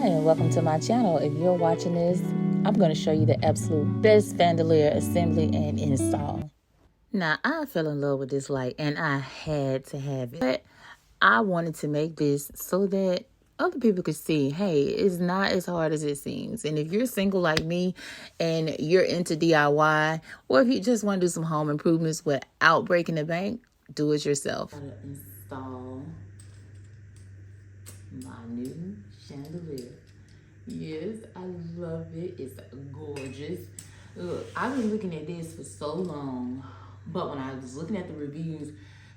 and welcome to my channel. If you're watching this, I'm going to show you the absolute best Fandelier assembly and install. Now, I fell in love with this light and I had to have it. But I wanted to make this so that other people could see, hey, it's not as hard as it seems. And if you're single like me and you're into DIY, or if you just want to do some home improvements without breaking the bank, do it yourself. I'm going to install my new chandelier. Yes, I love it. It's gorgeous. Look, I've been looking at this for so long, but when I was looking at the reviews,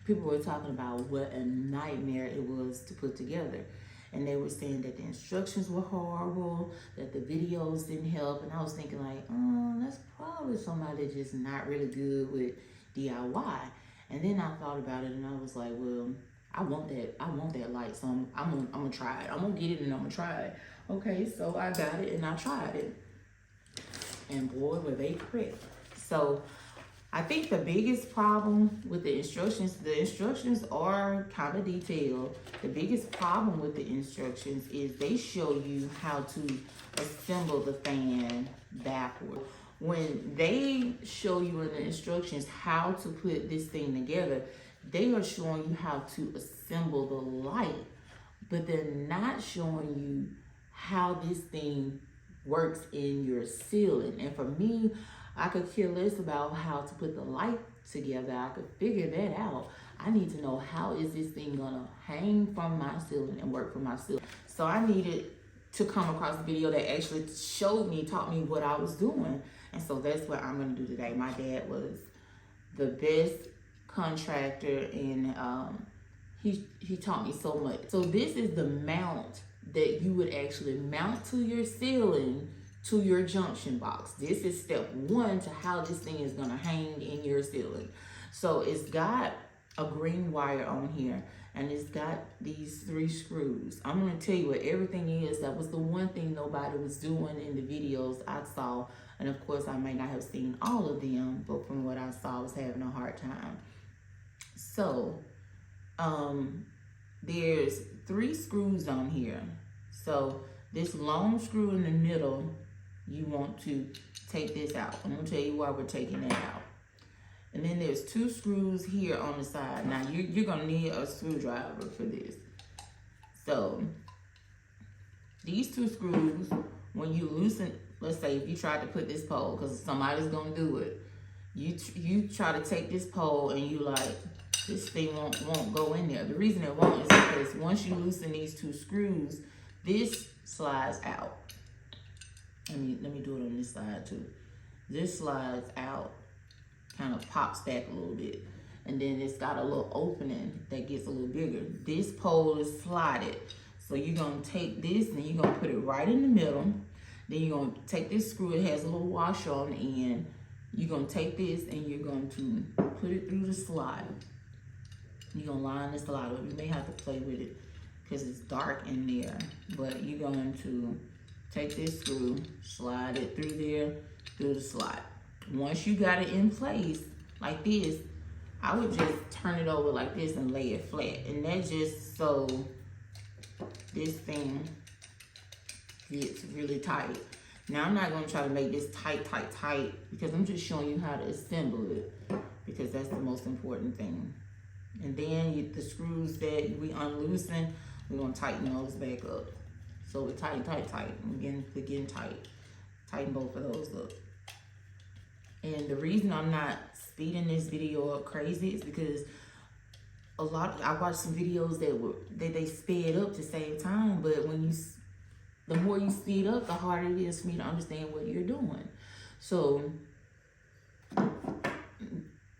people were talking about what a nightmare it was to put together. And they were saying that the instructions were horrible, that the videos didn't help. And I was thinking like, that's probably somebody just not really good with DIY. And then I thought about it and I was like, well, I want that light, so I'm gonna try it. I'm gonna get it and I'm gonna try it. Okay, so I got it and I tried it. And boy, were they correct. So I think the biggest problem with the instructions are kind of detailed. The biggest problem with the instructions is they show you how to assemble the fan backward. When they show you in the instructions how to put this thing together, they are showing you how to assemble the light, but they're not showing you how this thing works in your ceiling. And for me, I could care less about how to put the light together. I could figure that out. I need to know how is this thing gonna hang from my ceiling and work from my ceiling. So I needed to come across a video that actually taught me what I was doing. And so that's what I'm gonna do today. My dad was the best contractor and he taught me so much. So this is the mount that you would actually mount to your ceiling to your junction box. This is step one to how this thing is gonna hang in your ceiling. So it's got a green wire on here and it's got these 3 screws. I'm gonna tell you what everything is. That was the one thing nobody was doing in the videos I saw. And of course I may not have seen all of them, but from what I saw I was having a hard time. So there's 3 screws on here. So this long screw in the middle, you want to take this out. I'm gonna tell you why we're taking it out. And then there's 2 screws here on the side. Now you're gonna need a screwdriver for this. So these 2 screws, when you loosen, let's say if you tried to put this pole, because somebody's gonna do it, you try to take this pole and you like, this thing won't go in there. The reason it won't is because once you loosen these 2 screws, this slides out. Let me do it on this side too. This slides out, kind of pops back a little bit. And then it's got a little opening that gets a little bigger. This pole is slotted. So you're gonna take this and you're gonna put it right in the middle. Then you're gonna take this screw, it has a little washer on the end. You're gonna take this and you're going to put it through the slot. You're gonna line the slot up. You may have to play with it because it's dark in there. But you're going to take this screw, slide it through there, through the slot. Once you got it in place like this, I would just turn it over like this and lay it flat. And that's just so this thing gets really tight. Now I'm not gonna try to make this tight because I'm just showing you how to assemble it because that's the most important thing. And then the screws that we unloosen, we're gonna tighten those back up. So we're tight. We're getting tight. Tighten both of those up. And the reason I'm not speeding this video up crazy is because I watched some videos that they sped up to save time, but the more you speed up, the harder it is for me to understand what you're doing. So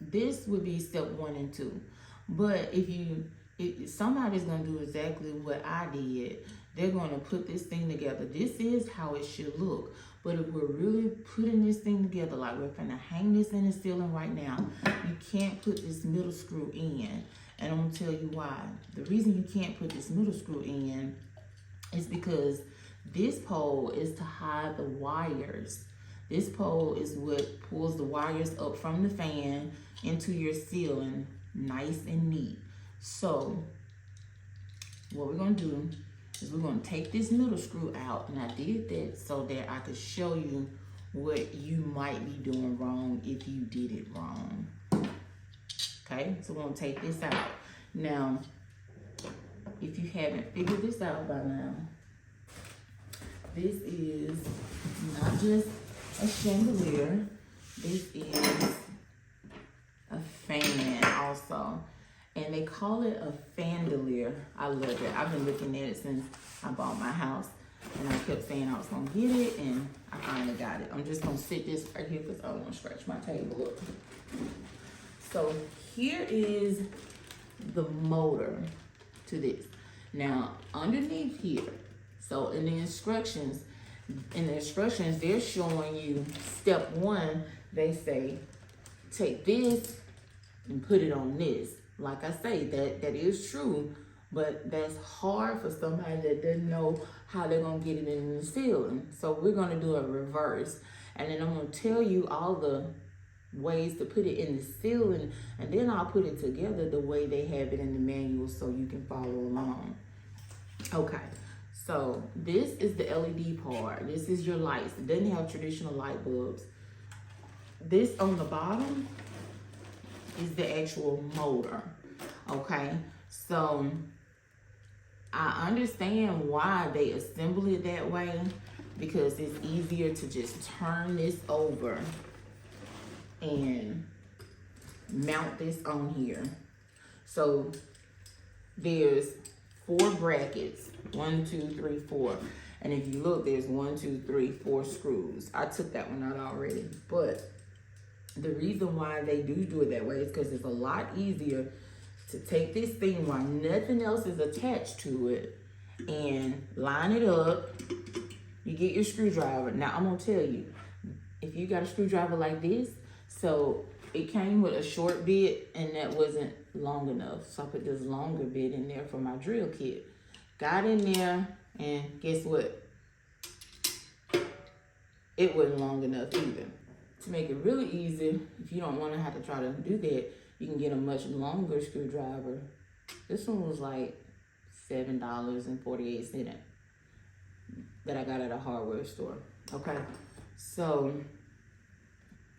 this would be step 1 and 2. But if somebody's gonna do exactly what I did, they're gonna put this thing together. This is how it should look. But if we're really putting this thing together, like we're gonna hang this in the ceiling right now, you can't put this middle screw in. And I'm gonna tell you why. The reason you can't put this middle screw in is because this pole is to hide the wires. This pole is what pulls the wires up from the fan into your ceiling nice and neat. So what we're gonna do is we're gonna take this middle screw out, and I did that so that I could show you what you might be doing wrong if you did it wrong. Okay, so we're gonna take this out. Now, if you haven't figured this out by now, this is not just a chandelier, this is a fan also. And they call it a Fandelier. I love it. I've been looking at it since I bought my house. And I kept saying I was gonna get it, and I finally got it. I'm just gonna sit this right here because I don't wanna scratch my table up. So here is the motor to this. Now, underneath here, so in the instructions, they're showing you step one. They say, take this and put it on this. Like I say, that is true, but that's hard for somebody that doesn't know how they're gonna get it in the ceiling. So we're gonna do a reverse, and then I'm gonna tell you all the ways to put it in the ceiling, and then I'll put it together the way they have it in the manual so you can follow along. Okay, so this is the LED part. This is your lights. It doesn't have traditional light bulbs. This on the bottom is the actual motor. Okay, so I understand why they assemble it that way, because it's easier to just turn this over and mount this on here. So there's 4 brackets, 1, 2, 3, 4. And if you look, there's 1, 2, 3, 4 screws. I took that one out already, but the reason why they do it that way is because it's a lot easier to take this thing while nothing else is attached to it and line it up. You get your screwdriver. Now I'm gonna tell you, if you got a screwdriver like this, so it came with a short bit and that wasn't long enough. So I put this longer bit in there for my drill kit. Got in there, and guess what? It wasn't long enough either. To make it really easy, if you don't want to have to try to do that, you can get a much longer screwdriver. This one was like $7.48 that I got at a hardware store. Okay, so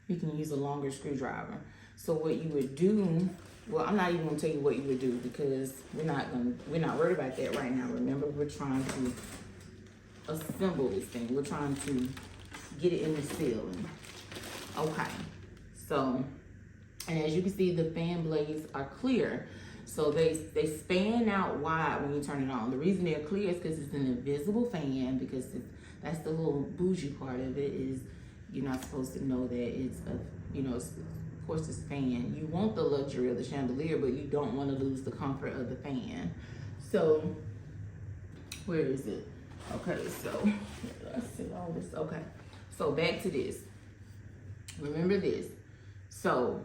you can use a longer screwdriver. So what you would do, well, I'm not even gonna tell you what you would do because we're not worried about that right now. Remember, we're trying to assemble this thing. We're trying to get it in the ceiling. Okay, so, and as you can see, the fan blades are clear. So they span out wide when you turn it on. The reason they're clear is because it's an invisible fan, because that's the little bougie part of it, is you're not supposed to know that it's of course it's fan. You want the luxury of the chandelier, but you don't want to lose the comfort of the fan. So, where is it? Okay, so, I see all this. Okay, so back to this. Remember this. So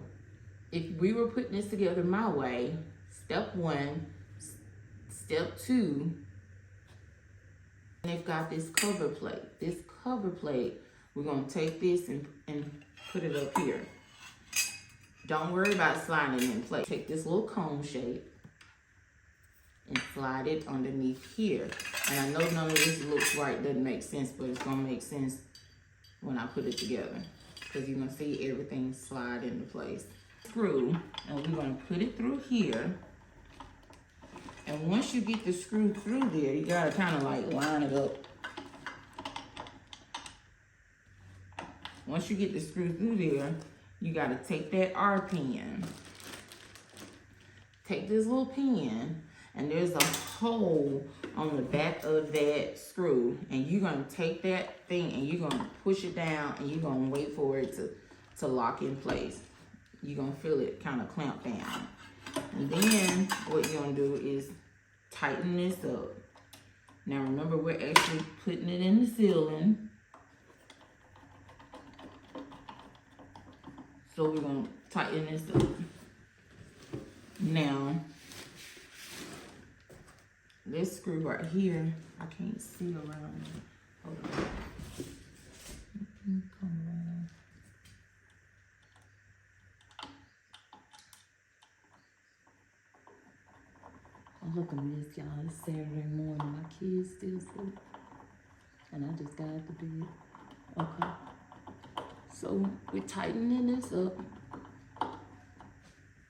if we were putting this together my way, step 1, step 2, they've got this cover plate. This cover plate, we're gonna take this and put it up here. Don't worry about sliding it in place. Take this little cone shape and slide it underneath here. And I know none of this looks right, doesn't make sense, but it's gonna make sense when I put it together, because you're gonna see everything slide into place. Screw, and we're gonna put it through here. And once you get the screw through there, you gotta kind of like line it up. Once you get the screw through there, you gotta take that R pin. Take this little pin, and there's a hole on the back of that screw, and you're gonna take that thing and you're gonna push it down, and you're gonna wait for it to lock in place. You're gonna feel it kind of clamp down. And then what you're gonna do is tighten this up. Now remember, we're actually putting it in the ceiling. So we're gonna tighten this up. Now, this screw right here, I can't see around it. Hold on. Come around. Oh, look at this. y'all. It's Saturday morning. My kids still sleep. And I just got out the bed. Okay. So we're tightening this up.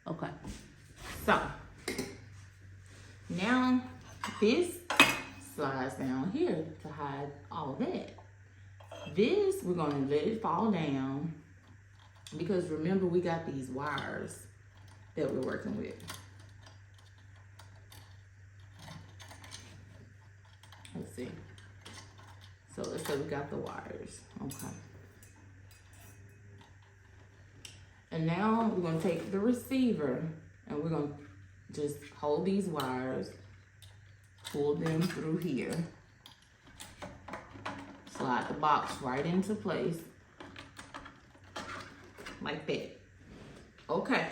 Okay. So now this slides down here to hide all that. This, we're gonna let it fall down because remember we got these wires that we're working with. Let's see. So let's say we got the wires, okay. And now we're gonna take the receiver and we're gonna just hold these wires, pull them through here, slide the box right into place, like that. Okay.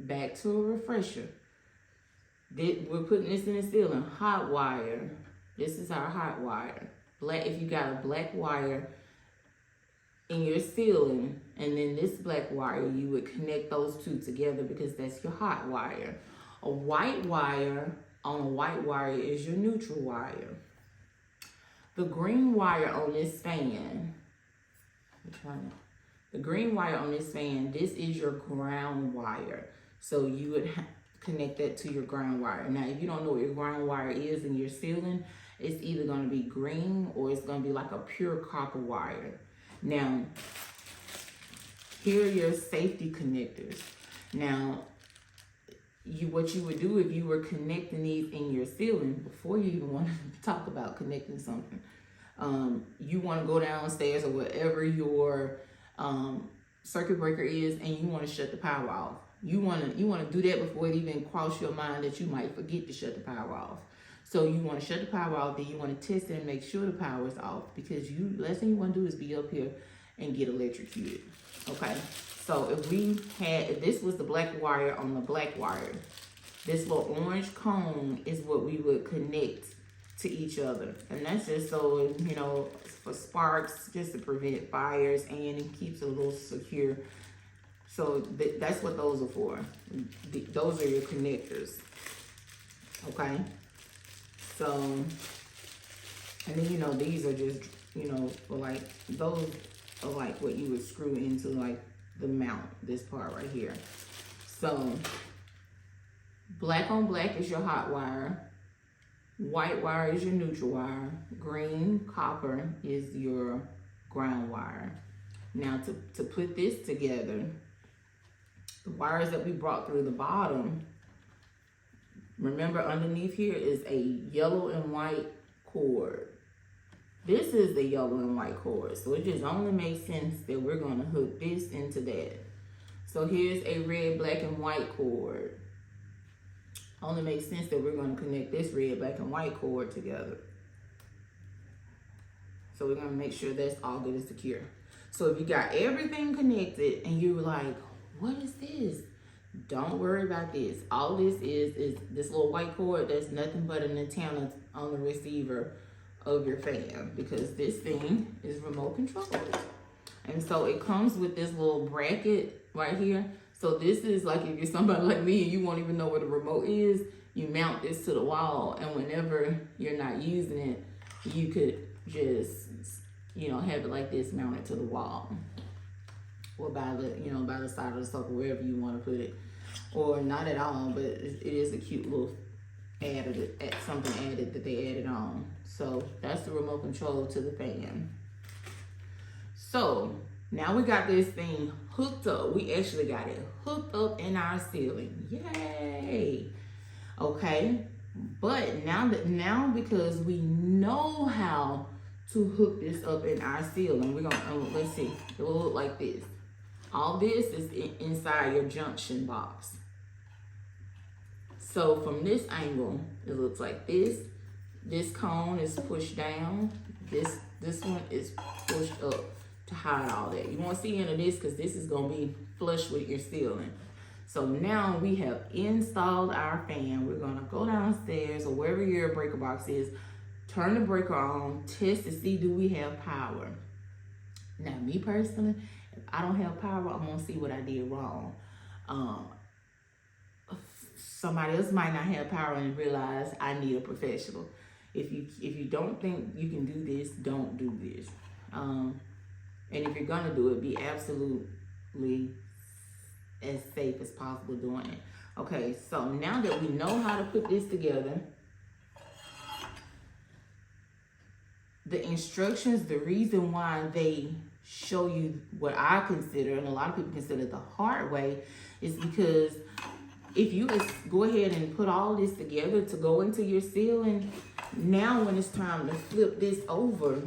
Back to a refresher. We're putting this in the ceiling, hot wire. This is our hot wire. Black, if you got a black wire in your ceiling, and then this black wire, you would connect those two together because that's your hot wire. A white wire on a white wire is your neutral wire. The green wire on this fan, the green wire on this fan, this is your ground wire. So you would connect that to your ground wire. Now, if you don't know what your ground wire is in your ceiling, it's either going to be green or it's going to be like a pure copper wire. Now, here are your safety connectors. Now, what you would do if you were connecting these in your ceiling, before you even want to talk about connecting something, you want to go downstairs or whatever your circuit breaker is, and you want to shut the power off. You want to do that before it even cross your mind that you might forget to shut the power off. So you want to shut the power off, then you want to test it and make sure the power is off, because last thing you want to do is be up here and get electrocuted. Okay, so if this was the black wire on the black wire, this little orange cone is what we would connect to each other. And that's just so, for sparks, just to prevent fires, and it keeps it a little secure. So that's what those are for. Those are your connectors. Okay. So, and then, these are just, for like, those are like what you would screw into like the mount, this part right here. So, black on black is your hot wire. White wire is your neutral wire. Green copper is your ground wire. Now to put this together, the wires that we brought through the bottom, remember underneath here is a yellow and white cord. This is the yellow and white cord. So it just only makes sense that we're going to hook this into that. So here's a red, black, and white cord. Only makes sense that we're going to connect this red, black, and white cord together. So we're going to make sure that's all good and secure. So if you got everything connected and you're like, what is this? Don't worry about this. All this is this little white cord. That's nothing but an antenna on the receiver of your fan, because this thing is remote controlled. And so it comes with this little bracket right here. So this is like, if you're somebody like me and you won't even know where the remote is, you mount this to the wall, and whenever you're not using it, you could just, have it like this, mounted to the wall, or by the side of the sofa, wherever you want to put it, or not at all. But it is a cute little something added that they added on. So that's the remote control to the fan. So now we got this thing hooked up. We actually got it hooked up in our ceiling. Yay! Okay, but now because we know how to hook this up in our ceiling, we're gonna let's see. It will look like this. All this is inside your junction box. So from this angle, it looks like this. This cone is pushed down. This one is pushed up to hide all that. You won't see any of this because this is gonna be flush with your ceiling. So now we have installed our fan. We're gonna go downstairs or wherever your breaker box is, turn the breaker on, test to see do we have power. Now me personally, if I don't have power, I'm gonna see what I did wrong. somebody else might not have power and realize I need a professional. If you don't think you can do this, don't do this. And if you're gonna do it, be absolutely as safe as possible doing it. Okay, so now that we know how to put this together, the instructions, the reason why they show you what I consider, and a lot of people consider the hard way, is because if you just go ahead and put all this together to go into your ceiling, now when it's time to flip this over,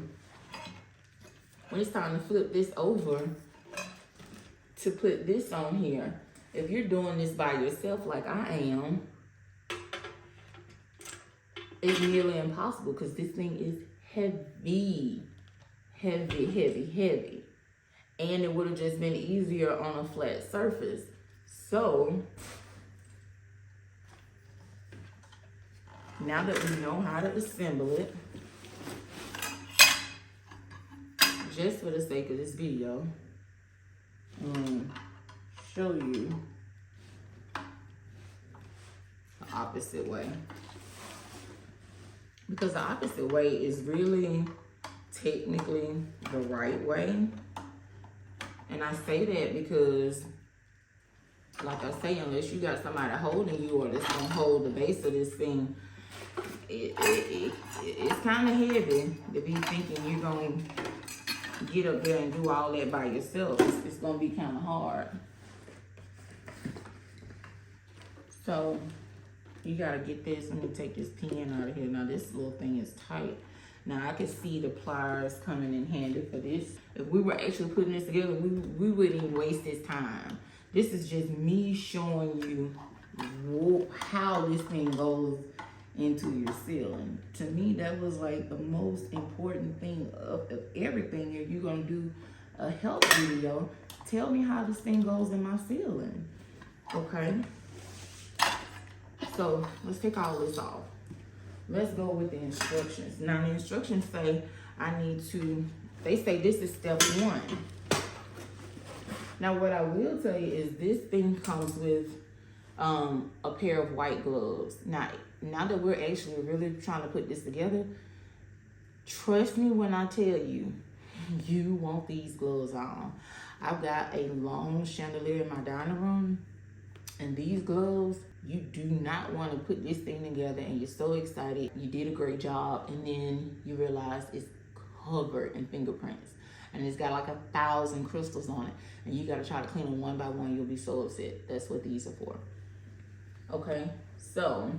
to put this on here, if you're doing this by yourself like I am, it's nearly impossible because this thing is heavy. And it would have just been easier on a flat surface. So, now that we know how to assemble it, just for the sake of this video, show you the opposite way. Because the opposite way is really technically the right way. And I say that because, like I say, unless you got somebody holding you or that's gonna hold the base of this thing, it's kind of heavy to be thinking you're gonna get up there and do all that by yourself. It's gonna be kind of hard. So you gotta get this. Let me take this pin out of here. Now this little thing is tight. Now I can see the pliers coming in handy for this. If we were actually putting this together, we wouldn't even waste this time. This is just me showing you how this thing goes into your ceiling. To me, that was like the most important thing of everything. If you're gonna do a health video, tell me how this thing goes in my ceiling. Okay? So let's take all this off. Let's go with the instructions. Now the instructions say they say this is step 1. Now what I will tell you is this thing comes with a pair of white gloves. Now that we're actually really trying to put this together, trust me when I tell you, you want these gloves on. I've got a long chandelier in my dining room, and these gloves, you do not want to put this thing together and you're so excited, you did a great job, and then you realize it's covered in fingerprints and it's got like 1,000 crystals on it, and you got to try to clean them one by one. You'll be so upset. That's what these are for. Okay, so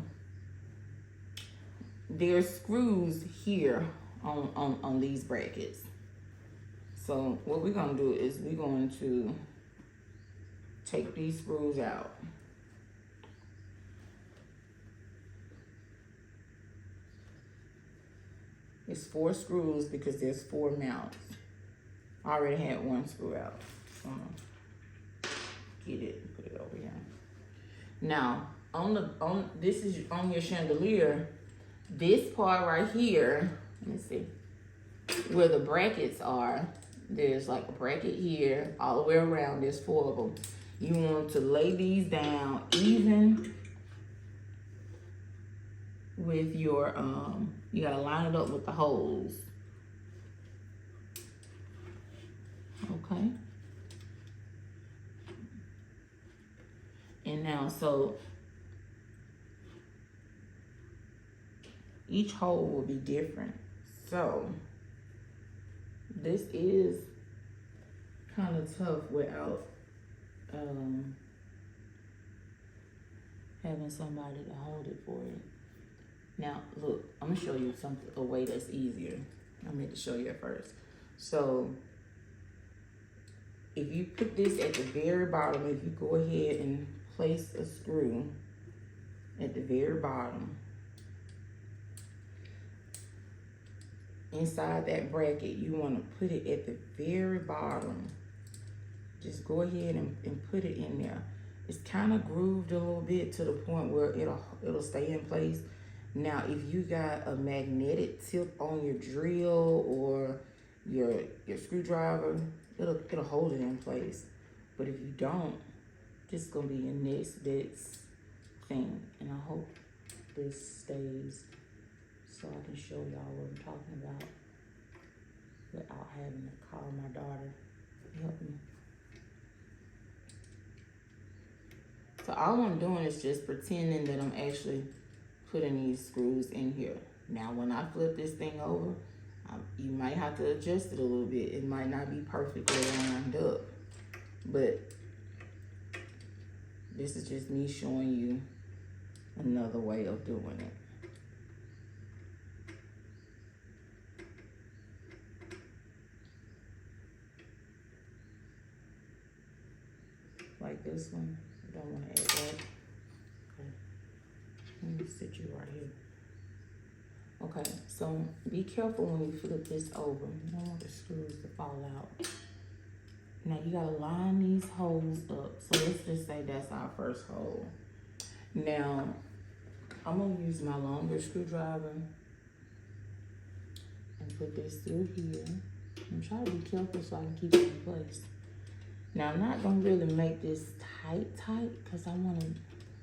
there's screws here on these brackets. So what we're gonna do is we're going to take these screws out. It's 4 screws because there's 4 mounts. I already had 1 screw out. So I'm gonna get it and put it over here. Now, this is on your chandelier. This part right here, let me see, where the brackets are, there's like a bracket here, all the way around, there's 4 of them. You want to lay these down even with your, you gotta line it up with the holes. Okay. And now, so each hole will be different. So this is kind of tough without having somebody to hold it for you. Now, look, I'm gonna show you a way that's easier. I meant to show you at first. So if you put this at the very bottom, if you go ahead and place a screw at the very bottom, inside that bracket, you want to put it at the very bottom. Just go ahead and put it in there. It's kind of grooved a little bit to the point where it'll stay in place. Now, if you got a magnetic tip on your drill or your screwdriver, it'll hold it in place. But if you don't, this is gonna be your next best thing. And I hope this stays so I can show y'all what I'm talking about without having to call my daughter to help me. So all I'm doing is just pretending that I'm actually putting these screws in here. Now when I flip this thing over, you might have to adjust it a little bit. It might not be perfectly lined up, but this is just me showing you another way of doing it. Like this one, I don't want to add that. Okay. Let me sit you right here. Okay, so be careful when you flip this over. You don't want the screws to fall out. Now you gotta line these holes up. So let's just say that's our first hole. Now, I'm gonna use my longer screwdriver and put this through here. And try to be careful so I can keep it in place. Now I'm not gonna really make this tight because I wanna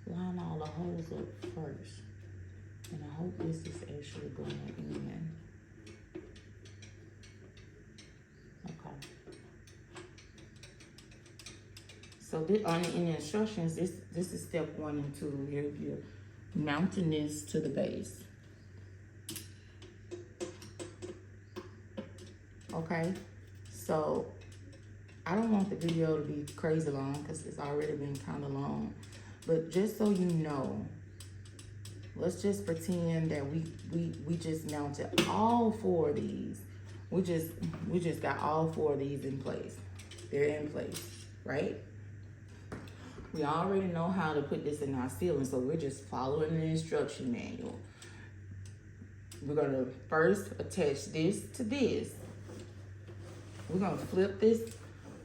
line all the holes up first. And I hope this is actually going in. Okay. So this, in the instructions, this is step 1 and 2. You're mounting this to the base. Okay. So I don't want the video to be crazy long because it's already been kind of long. But just so you know, let's just pretend that we just mounted all 4 of these. We just got all 4 of these in place. They're in place, right? We already know how to put this in our ceiling, so we're just following the instruction manual. We're gonna first attach this to this. We're gonna flip this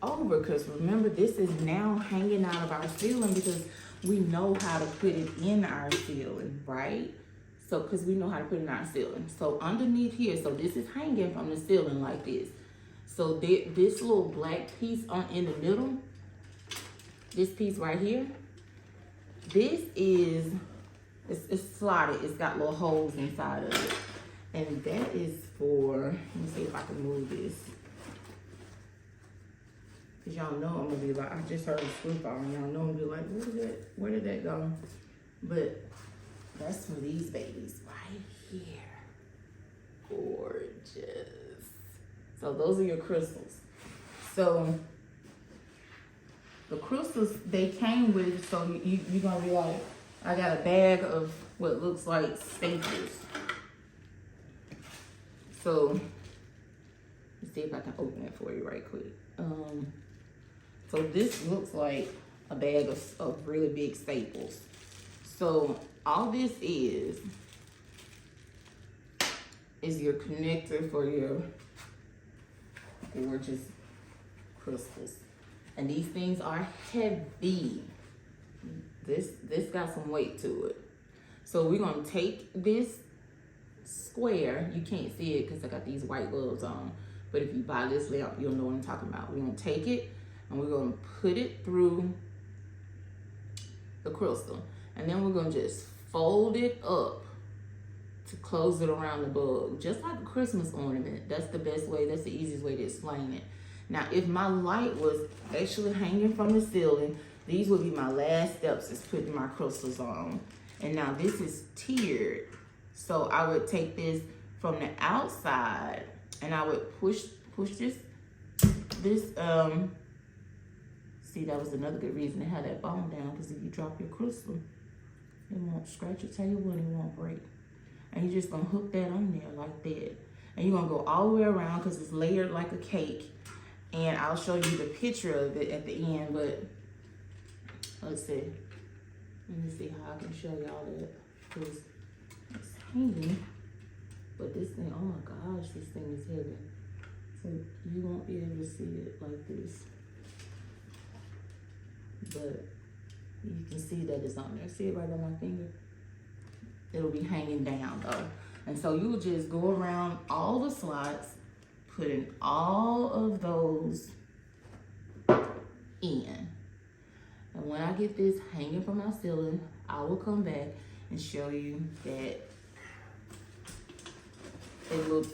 over because remember, this is now hanging out of our ceiling because we know how to put it in our ceiling, right? So, because we know how to put it in our ceiling. So underneath here, so this is hanging from the ceiling like this. So this little black piece in the middle, this piece right here, this is, it's slotted. It's got little holes inside of it. And that is for, let me see if I can move this. Cause y'all know I'm gonna be like, I just heard a screw fall and y'all know I'm gonna be like, where did that go? But that's for these babies right here. Gorgeous. So those are your crystals. So the crystals, they came with, so you're gonna be like, I got a bag of what looks like staples. So let's see if I can open it for you right quick. So this looks like a bag of really big staples. So all this is your connector for your gorgeous crystals. And these things are heavy. This got some weight to it. So we're gonna take this square, you can't see it because I got these white gloves on, but if you buy this lamp, you'll know what I'm talking about. We're gonna take it and we're gonna put it through the crystal. And then we're gonna just fold it up to close it around the bulb, just like a Christmas ornament. That's the best way, that's the easiest way to explain it. Now, if my light was actually hanging from the ceiling, these would be my last steps, is putting my crystals on. And now this is tiered. So I would take this from the outside and I would push this, see, that was another good reason to have that bone down, because if you drop your crystal, it won't scratch your table and it won't break. And you're just gonna hook that on there like that. And you're gonna go all the way around because it's layered like a cake. And I'll show you the picture of it at the end, but let's see. Let me see how I can show y'all that, because it's hanging. But this thing, oh my gosh, this thing is heavy. So you won't be able to see it like this. But you can see that it's on there. See it right on my finger? It'll be hanging down though. And so you'll just go around all the slots, putting all of those in. And when I get this hanging from my ceiling, I will come back and show you that it looks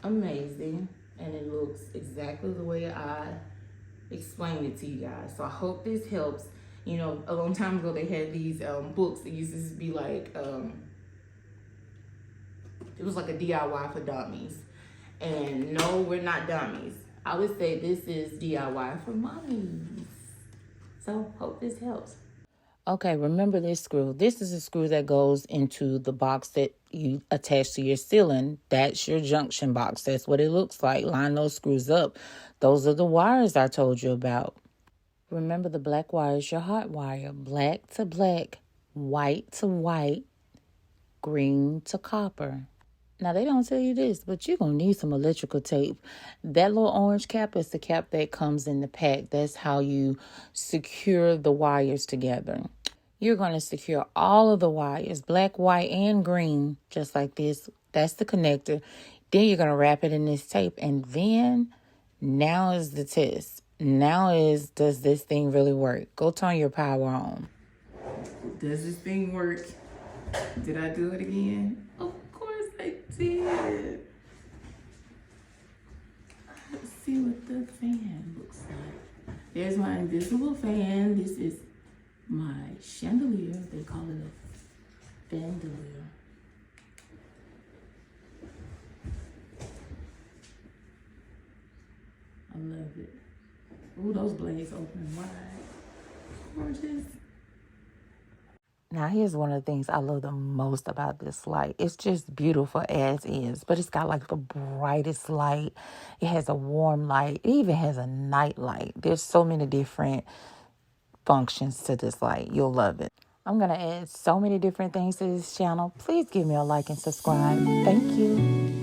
amazing and it looks exactly the way I explained it to you guys. So I hope this helps. You know, a long time ago they had these books that used to be like it was like a DIY for dummies. And no, we're not dummies. I would say this is DIY for mommies. So hope this helps. Okay, remember this screw. This is a screw that goes into the box that you attach to your ceiling. That's your junction box. That's what it looks like. Line those screws up. Those are the wires I told you about. Remember, the black wire is your hot wire. Black to black, white to white, green to copper. Now, they don't tell you this, but you're going to need some electrical tape. That little orange cap is the cap that comes in the pack. That's how you secure the wires together. You're going to secure all of the wires, black, white, and green, just like this. That's the connector. Then you're going to wrap it in this tape. And then, now is the test. Does this thing really work? Go turn your power on. Does this thing work? Did I do it again? Of course I did. Let's see what the fan looks like. There's my invisible fan. This is my chandelier. They call it a Fandelier. I love it. Ooh, those blades open wide. Gorgeous. Now, here's one of the things I love the most about this light. It's just beautiful as is, but it's got like the brightest light. It has a warm light. It even has a night light. There's so many different functions to this light. You'll love it. I'm going to add so many different things to this channel. Please give me a like and subscribe. Thank you.